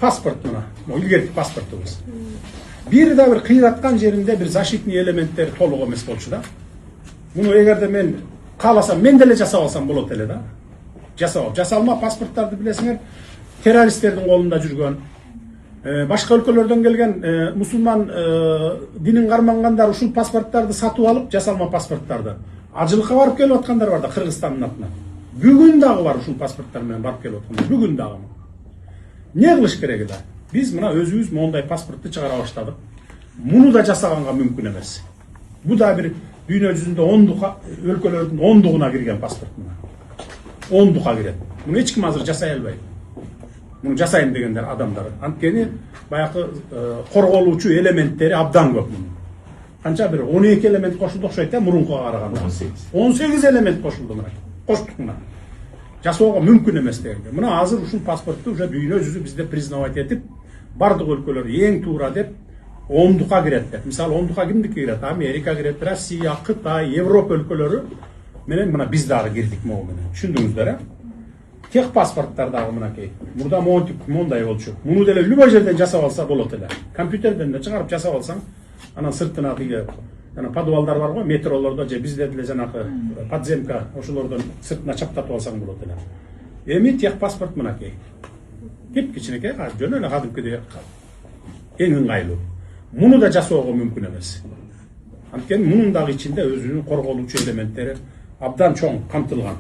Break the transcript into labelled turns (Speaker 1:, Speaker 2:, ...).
Speaker 1: паспорт мына, илгерки паспортубуз. Бир да бир кыйраткан жеринде бир защитный элементтер толук эмес болчу да. Муну эгерде мен кааласам, мен деле жасап алсам болот эле да. Жасалма паспорттарды билесиңер, террористтердин колунда жүргөн, башка өлкөлөрдөн келген мусулман динин кармангандар ушул паспорттарды сатып алып, жасалма паспорттарды ажылыкка барып келип аткандар бар да, Кыргызстандын атынан. Бүгүн дагы бар ушул паспорттар менен барып келип аткандар. Бүгүн дагы. Не кылыш керек да? Биз мына өзүбүз мондай паспортты чыгара баштадык. Муну да жасаганга мүмкүн эмес. Бу да бир дүйнө жүзүндө 10 өлкөлөрдүн 10-дугуна кирген паспорт мына. 10-дуга кирет. Муну эч ким азыр жасай албайт. Муну жасайм дегендер адамдар. Анткени баягы корголуучу элементтери абдан көп мунун. Канча бир 12 элемент кошулду окшойт да мурункуга караганда. 18 элемент кошулду мына. Коштук мына. Жасоого мүмкүн эмес дегенде. Мына азыр ушул паспортту уже дүйнө жүзү бизде признавать этип, бардык өлкөлөр эң туура деп 10-дуга кирет деп. Мисалы 10-дуга кимдики кирет? Америка кирет, Россия, Кытай, Европа өлкөлөрү менен мына биз дагы кирдик могу менен. Түшүндүңүздөр, э? Тех паспорттар дагы мынакей. Мурда мондай болчу. Муну деле любой жерден жасап алса болот эле. Компьютерден да чыгарып жасап алсаң, анан сыртына тиги подвалдар бар го, метролордо же бизде деле жанагы подземка, ошолордон сыртына чаптатып алсаң болот эле. Эми тех паспорт мынакей. Кичинекей, жөн эле кадимкидей эң ыңгайлуу. Муну да жасоого мүмкүн эмес. Анткени мунун дагы ичинде өзүнүн корголуучу элементтери абдан чоң камтылган.